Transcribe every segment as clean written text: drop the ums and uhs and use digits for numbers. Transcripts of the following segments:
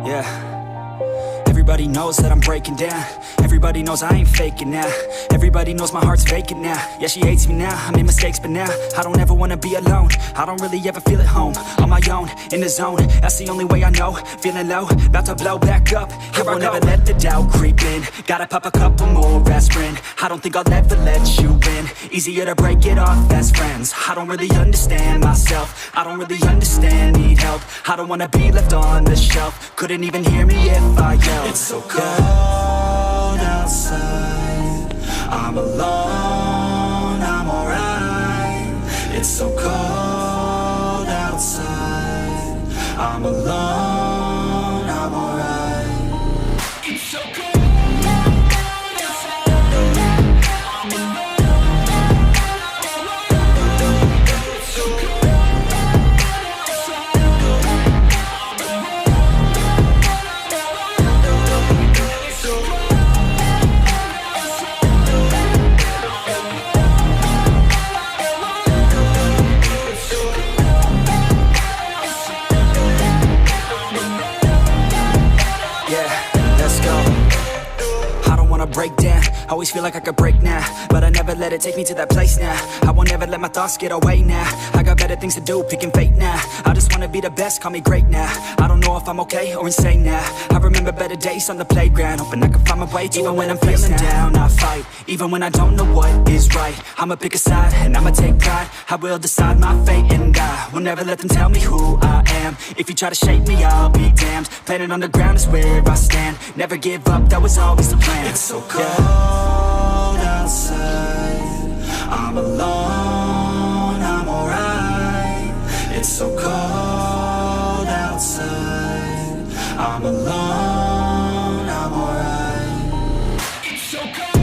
Yeah. Everybody knows that I'm breaking down. Everybody knows I ain't faking now. Everybody knows my heart's vacant now. Yeah, she hates me now, I made mistakes, but now I don't ever wanna be alone. I don't really ever feel at home. On my own, in the zone, that's the only way I know. Feeling low, about to blow back up. Here I won't ever let the doubt creep in. Gotta pop a couple more aspirin. I don't think I'll ever let you in. Easier to break it off best friends. I don't really understand myself. I don't really understand, need help. I don't wanna be left on the shelf. Couldn't even hear me if I yelled. It's so cold outside, I'm alone, I'm alright. It's so cold outside, I'm alone, I'm alright. It's so cold. Break down, always feel like I could break now, but I never let it take me to that place now. I won't ever let my thoughts get away now. I got better things to do, picking fate now. I just wanna be the best, call me great now. I don't know if I'm okay or insane now. I remember better days on the playground, hoping I can find my way even when I'm feeling down. I fight, even when I don't know what is right. I'ma pick a side, and I'ma take pride. I will decide my fate, and I will never let them tell me who I am. If you try to shape me, I'll be damned. Planet on the ground is where I stand. Never give up, that was always the plan. It's so cold outside, I'm alone, I'm alright. It's so cold outside, I'm alone, I'm alright. It's so cold.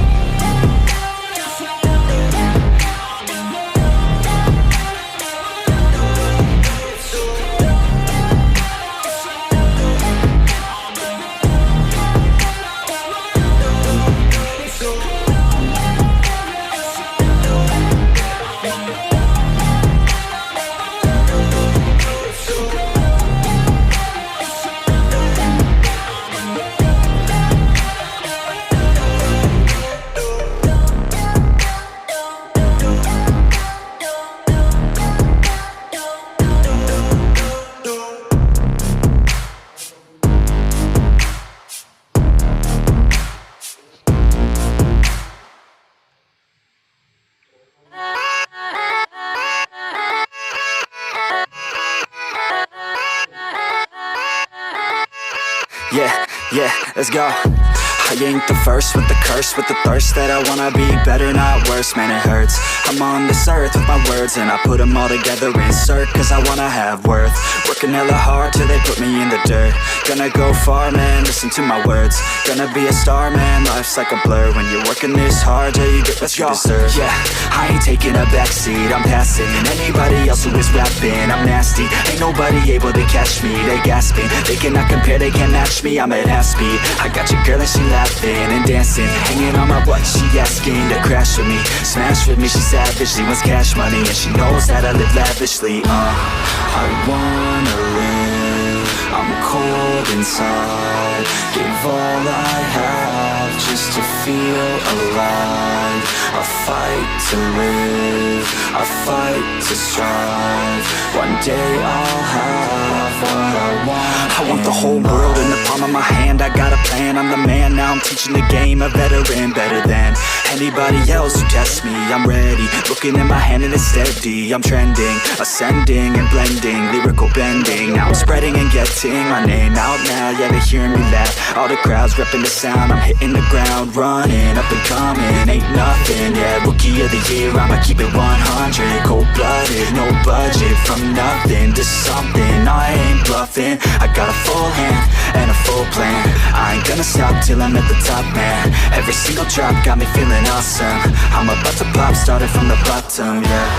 Yeah, let's go. I ain't the first with the curse, with the thirst that I wanna be better, not worse, man it hurts. I'm on this earth with my words and I put them all together, insert, cause I wanna have worth. Working hella hard till they put me in the dirt. Gonna go far, man, listen to my words. Gonna be a star, man, life's like a blur. When you're working this hard, yeah, you get what you deserve. Yeah, I ain't taking a backseat, I'm passing anybody else who is rapping. I'm nasty, ain't nobody able to catch me. They gasping, they cannot compare, they can't match me. I'm at half speed, I got your girl and she laughing and dancing, hanging on my butt, she asking to crash with me, smash with me, she savagely wants cash money, and she knows that I live lavishly. I wanna live, I'm cold inside, gave all I have just to feel alive. I fight to live, I fight to strive, one day I'll have what I want. I want the whole world in the palm of my hand, I got a plan, I'm the man now, I'm teaching the game, a veteran, better than anybody else who tests me. I'm ready, looking at my hand and it's steady. I'm trending, ascending and blending, lyrical bending. Now I'm spreading and getting my name out now. Yeah, they hearing me laugh, all the crowds repping the sound. I'm hitting the ground, running, up and coming, ain't nothing. Yeah, rookie of the year, I'ma keep it 100. Cold-blooded, no budget, from nothing to something. I ain't bluffing, I got a full hand and a full plan. I ain't gonna stop till I'm at the top, man. Every single drop got me feeling awesome. I'm about to pop, started from the bottom, yeah.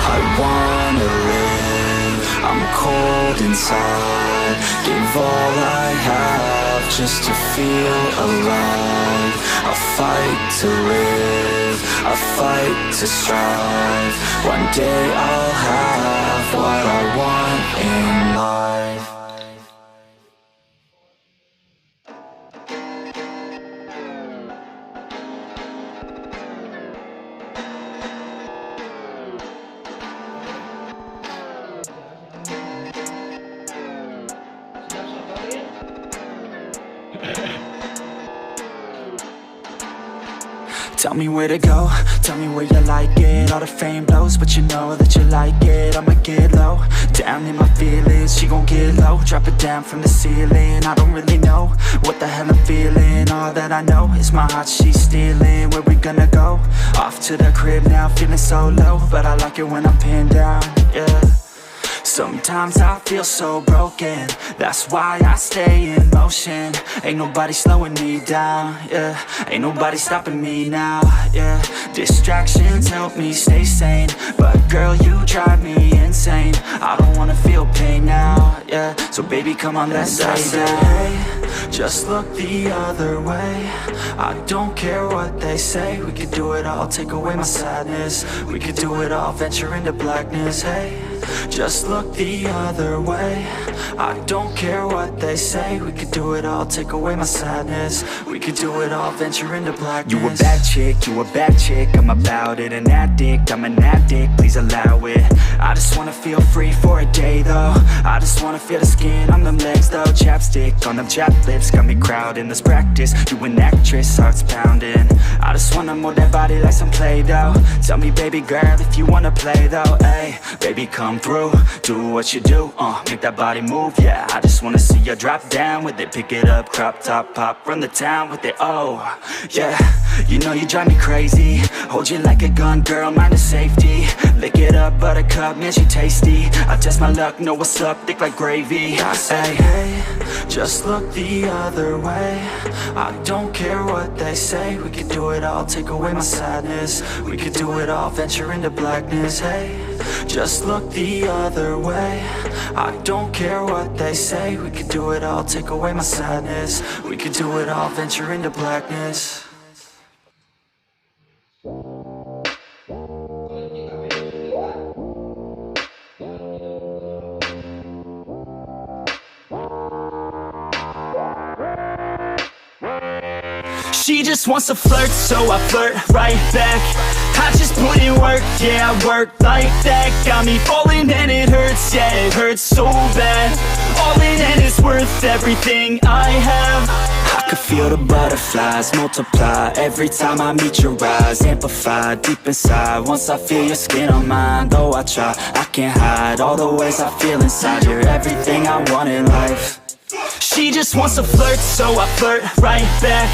I wanna live, I'm cold inside. Give all I have just to feel alive. I fight to live, I fight to strive. One day I'll have what I want in life. Tell me where to go, tell me where you like it. All the fame blows, but you know that you like it. I'ma get low, down in my feelings. She gon' get low, drop it down from the ceiling. I don't really know what the hell I'm feeling. All that I know is my heart she's stealing. Where we gonna go? Off to the crib now, feeling so low, but I like it when I'm pinned down, yeah. Sometimes I feel so broken, that's why I stay in motion. Ain't nobody slowing me down, yeah. Ain't nobody stopping me now, yeah. Distractions help me stay sane, but girl, you drive me insane. I don't wanna feel pain now, yeah. So baby, come on, let's say, hey, just look the other way. I don't care what they say. We could do it all, take away my sadness. We could do it all, venture into blackness, hey. Just look the other way. I don't care what they say. We could do it all, take away my sadness. We could do it all, venture into blackness. You a bad chick, you a bad chick. I'm about it, an addict, I'm an addict, please allow it. I just wanna feel free for a day though. I just wanna feel the skin on them legs though. Chapstick on them chapped lips, got me crowding. Let's practice, you an actress, heart's pounding. I just wanna mold that body like some Play-Doh. Tell me baby girl if you wanna play though, ayy. Baby come through, do what you do, make that body move, yeah. I just wanna see you drop down with it, pick it up, crop top, pop, run the town with it, oh, yeah. You know you drive me crazy, hold you like a gun, girl, mind the safety. Lick it up, buttercup, man, she tasty. I test my luck, know what's up, thick like gravy. I say, hey, just look the other way. I don't care what they say. We could do it all, take away my sadness. We could do it all, venture into blackness, hey. Just look the other way. I don't care what they say. We could do it all, take away my sadness. We could do it all, venture into blackness. She just wants to flirt, so I flirt right back. I just put in work, yeah, I work like that. Got me falling and it hurts, yeah, it hurts so bad. All in and it's worth everything I have. I could feel the butterflies multiply every time I meet your eyes. Amplify deep inside once I feel your skin on mine. Though I try, I can't hide all the ways I feel inside. You're everything I want in life. She just wants to flirt, so I flirt right back.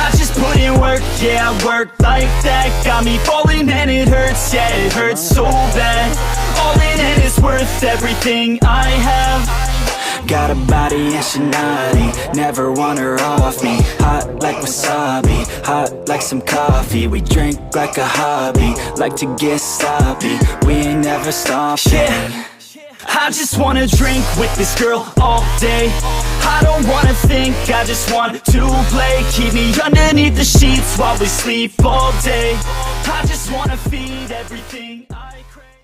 I just put in work, yeah, I work like that. Got me falling and it hurts, yeah, it hurts so bad. All in and it's worth everything I have. Got a body and she naughty, never want her off me. Hot like wasabi, hot like some coffee. We drink like a hobby, like to get sloppy. We ain't never stopping, yeah. I just wanna drink with this girl all day. I don't wanna think, I just want to play. Keep me underneath the sheets while we sleep all day. I just wanna feed everything I crave.